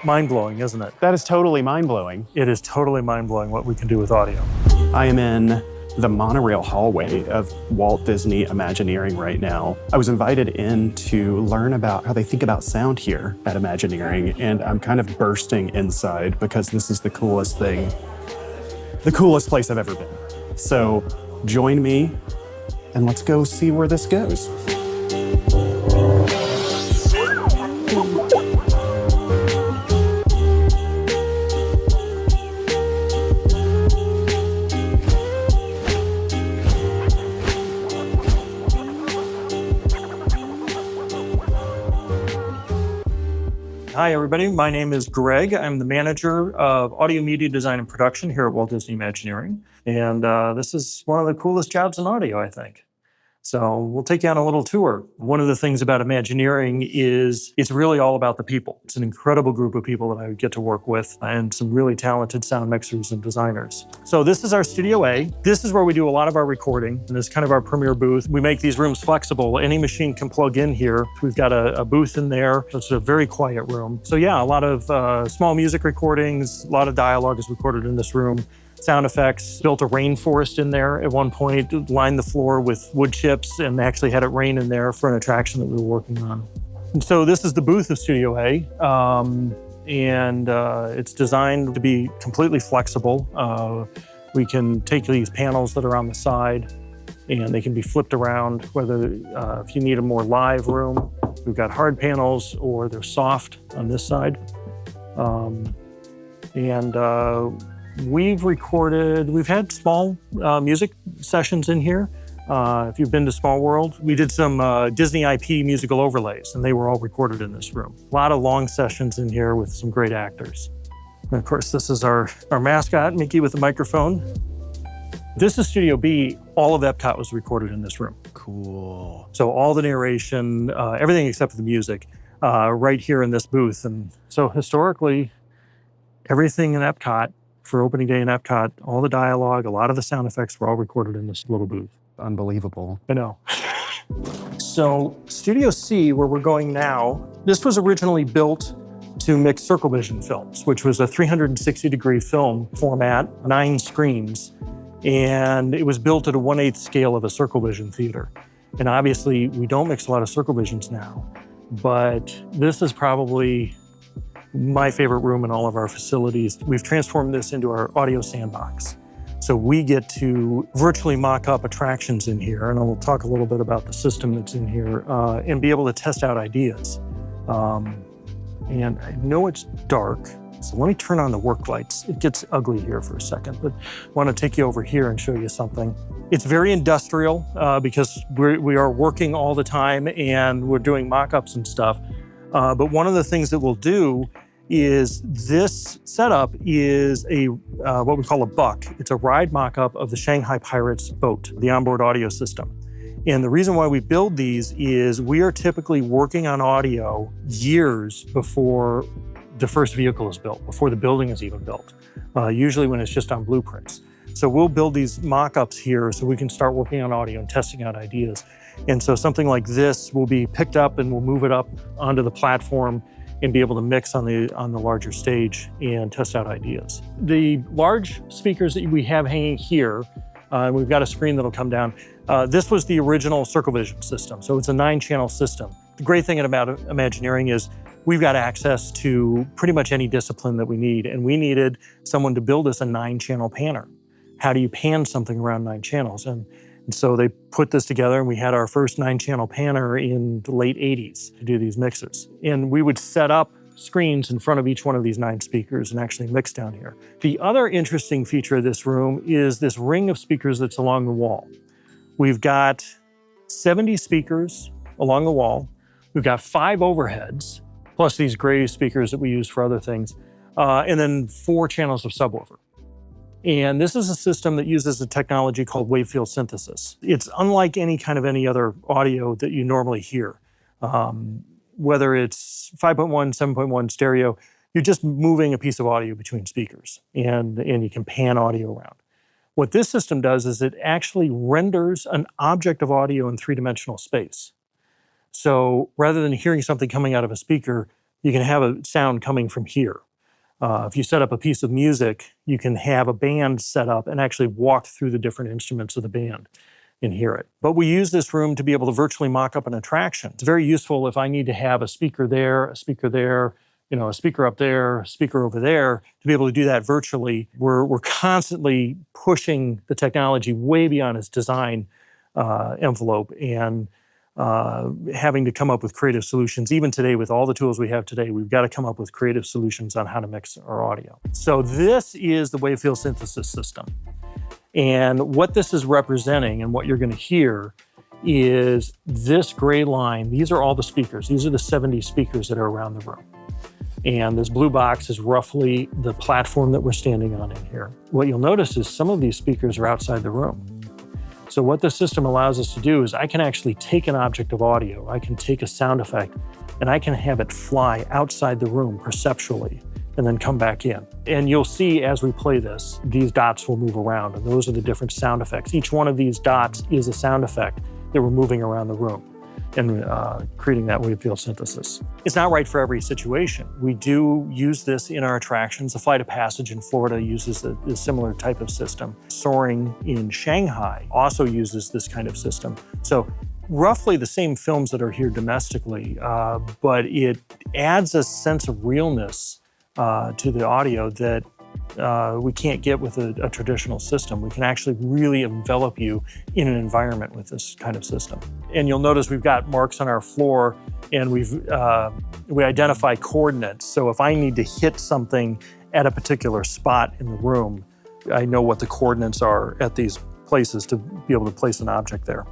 mind-blowing, isn't it? That is totally mind-blowing. It is totally mind-blowing what we can do with audio. I am in the monorail hallway of Walt Disney Imagineering right now. I was invited in to learn about how they think about sound here at Imagineering, and I'm kind of bursting inside because this is the coolest thing, the coolest place I've ever been. So join me and let's go see where this goes. Hi, everybody. My name is Greg. I'm the manager of audio media design and production here at Walt Disney Imagineering. And this is one of the coolest jobs in audio, I think. So we'll take you on a little tour. One of the things about Imagineering is it's really all about the people. It's an incredible group of people that I get to work with and some really talented sound mixers and designers. So this is our Studio A. This is where we do a lot of our recording, and it's kind of our premier booth. We make these rooms flexible. Any machine can plug in here. We've got a booth in there. It's a very quiet room. So yeah, a lot of small music recordings, a lot of dialogue is recorded in this room. Sound effects, built a rainforest in there at one point, lined the floor with wood chips and actually had it rain in there for an attraction that we were working on. And so this is the booth of Studio A, and it's designed to be completely flexible. We can take these panels that are on the side and they can be flipped around, whether if you need a more live room, we've got hard panels or they're soft on this side. We've had small music sessions in here. If you've been to Small World, we did some Disney IP musical overlays, and they were all recorded in this room. A lot of long sessions in here with some great actors. And of course, this is our mascot, Mickey with the microphone. This is Studio B. All of EPCOT was recorded in this room. Cool. So all the narration, everything except for the music, right here in this booth. And so historically, everything in EPCOT, for opening day in EPCOT, all the dialogue, a lot of the sound effects were all recorded in this little booth. Unbelievable. I know. So Studio C, where we're going now, this was originally built to mix circle vision films, which was a 360-degree film format, 9 screens, and it was built at a 1/8 scale of a circle vision theater. And obviously, we don't mix a lot of circle visions now, but this is probably my favorite room in all of our facilities. We've transformed this into our audio sandbox. So we get to virtually mock up attractions in here, and I'll talk a little bit about the system that's in here, and be able to test out ideas. And I know it's dark, so let me turn on the work lights. It gets ugly here for a second, but I want to take you over here and show you something. It's very industrial because we are working all the time and we're doing mock-ups and stuff. But one of the things that we'll do is this setup is a what we call a buck. It's a ride mock-up of the Shanghai Pirates boat, the onboard audio system. And the reason why we build these is we are typically working on audio years before the first vehicle is built, before the building is even built, usually when it's just on blueprints. So we'll build these mock-ups here so we can start working on audio and testing out ideas. And so something like this will be picked up and we'll move it up onto the platform and be able to mix on the larger stage and test out ideas. The large speakers that we have hanging here, we've got a screen that'll come down. This was the original Circle Vision system, so it's a 9-channel system. The great thing about Imagineering is we've got access to pretty much any discipline that we need, and we needed someone to build us a 9-channel panner. How do you pan something around 9 channels? And so they put this together, and we had our first 9-channel panner in the late 80s to do these mixes. And we would set up screens in front of each one of these 9 speakers and actually mix down here. The other interesting feature of this room is this ring of speakers that's along the wall. We've got 70 speakers along the wall. We've got 5 overheads, plus these gray speakers that we use for other things, and then 4 channels of subwoofer. And this is a system that uses a technology called Wavefield synthesis. It's unlike any other audio that you normally hear. Whether it's 5.1, 7.1 stereo, you're just moving a piece of audio between speakers and you can pan audio around. What this system does is it actually renders an object of audio in 3-dimensional space. So rather than hearing something coming out of a speaker, you can have a sound coming from here. If you set up a piece of music, you can have a band set up and actually walk through the different instruments of the band and hear it. But we use this room to be able to virtually mock up an attraction. It's very useful if I need to have a speaker there, a speaker there, a speaker up there, a speaker over there, to be able to do that virtually. We're constantly pushing the technology way beyond its design envelope and having to come up with creative solutions. Even today, with all the tools we have today, we've got to come up with creative solutions on how to mix our audio. So this is the Wavefield synthesis system. And what this is representing and what you're going to hear is this gray line. These are all the speakers. These are the 70 speakers that are around the room. And this blue box is roughly the platform that we're standing on in here. What you'll notice is some of these speakers are outside the room. So what the system allows us to do is I can actually take an object of audio, I can take a sound effect, and I can have it fly outside the room perceptually and then come back in. And you'll see as we play this, these dots will move around, and those are the different sound effects. Each one of these dots is a sound effect that we're moving around the room and creating that Wavefield synthesis. It's not right for every situation. We do use this in our attractions. The Flight of Passage in Florida uses a similar type of system. Soarin in Shanghai also uses this kind of system. So roughly the same films that are here domestically, but it adds a sense of realness to the audio that we can't get with a traditional system. We can actually really envelop you in an environment with this kind of system. And you'll notice we've got marks on our floor, and we identify coordinates. So if I need to hit something at a particular spot in the room, I know what the coordinates are at these places to be able to place an object there.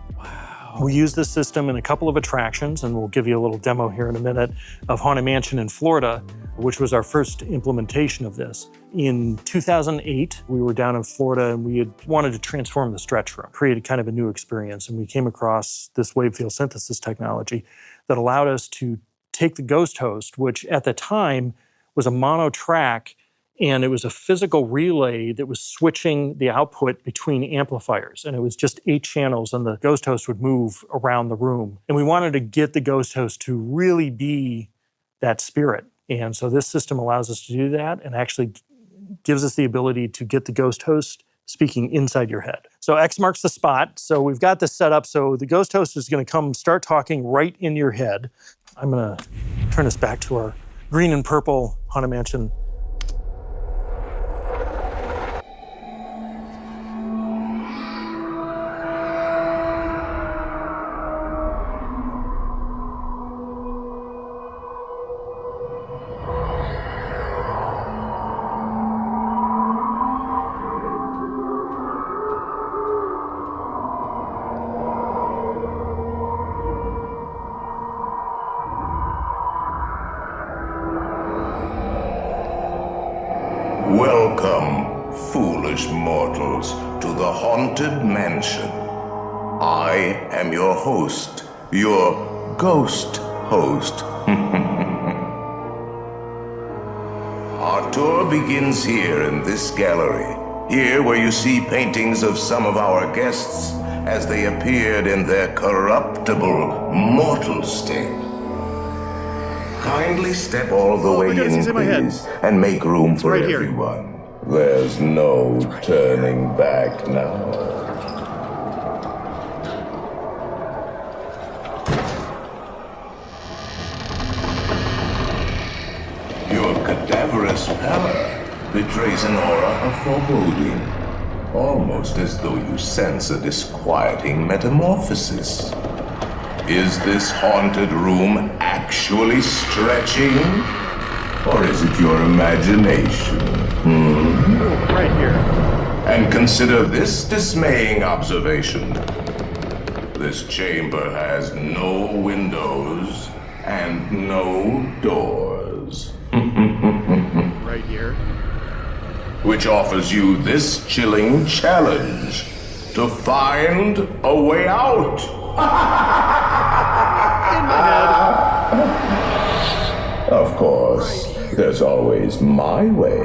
We use this system in a couple of attractions, and we'll give you a little demo here in a minute of Haunted Mansion in Florida, which was our first implementation of this. In 2008, we were down in Florida and we had wanted to transform the stretch room, create kind of a new experience. And we came across this Wavefield synthesis technology that allowed us to take the ghost host, which at the time was a mono track, and it was a physical relay that was switching the output between amplifiers. And it was just 8 channels, and the ghost host would move around the room. And we wanted to get the ghost host to really be that spirit. And so this system allows us to do that and actually gives us the ability to get the ghost host speaking inside your head. So X marks the spot. So we've got this set up. So the ghost host is going to come start talking right in your head. I'm going to turn us back to our green and purple Haunted Mansion. Welcome, foolish mortals, to the Haunted Mansion. I am your host, your ghost host. Our tour begins here in this gallery, here where you see paintings of some of our guests as they appeared in their corruptible, mortal state. Kindly step all the way in, please, and make room for everyone. There's no turning back now. Your cadaverous pallor betrays an aura of foreboding, almost as though you sense a disquieting metamorphosis. Is this haunted room actually stretching? Or is it your imagination? Right here. And consider this dismaying observation. This chamber has no windows and no doors. Right here. Which offers you this chilling challenge to find a way out. In my head. Of course, there's always my way.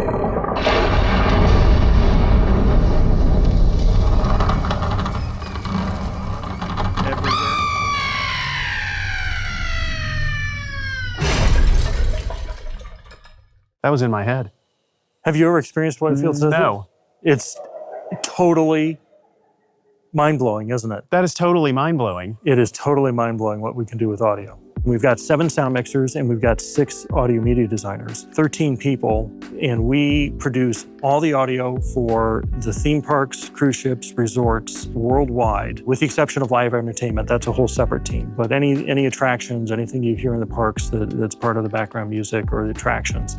Everywhere. That was in my head. Have you ever experienced Wavefield System? No. It's totally mind-blowing, isn't it? That is totally mind-blowing. It is totally mind-blowing what we can do with audio. We've got 7 sound mixers and we've got 6 audio media designers, 13 people, and we produce all the audio for the theme parks, cruise ships, resorts worldwide, with the exception of live entertainment. That's a whole separate team. But any attractions, anything you hear in the parks that's part of the background music or the attractions,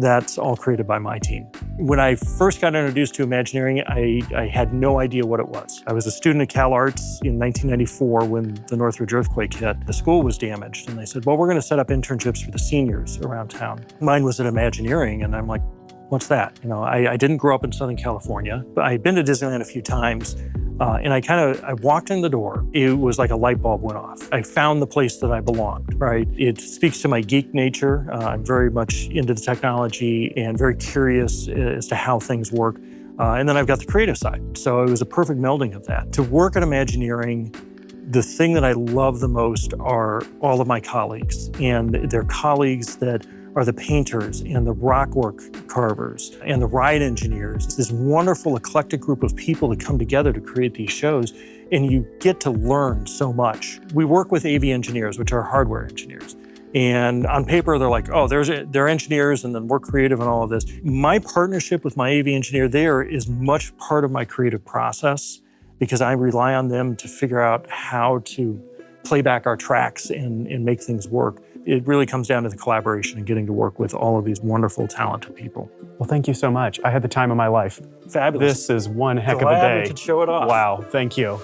that's all created by my team. When I first got introduced to Imagineering, I had no idea what it was. I was a student at Cal Arts in 1994 when the Northridge earthquake hit. The school was damaged, and they said, well, we're gonna set up internships for the seniors around town. Mine was at Imagineering, and I'm like, what's that? You know, I didn't grow up in Southern California, but I'd been to Disneyland a few times, and I walked in the door. It was like a light bulb went off. I found the place that I belonged, right? It speaks to my geek nature. I'm very much into the technology and very curious as to how things work. And then I've got the creative side. So it was a perfect melding of that. To work at Imagineering, the thing that I love the most are all of my colleagues, and they're colleagues that are the painters and the rockwork carvers and the ride engineers. It's this wonderful eclectic group of people that come together to create these shows, and you get to learn so much. We work with AV engineers, which are hardware engineers. And on paper, they're like, oh, they're engineers and then we're creative and all of this. My partnership with my AV engineer there is much part of my creative process because I rely on them to figure out how to play back our tracks and make things work. It really comes down to the collaboration and getting to work with all of these wonderful, talented people. Well, thank you so much. I had the time of my life. Fabulous. This is one heck Glad of a day. we could show it off. Wow, thank you.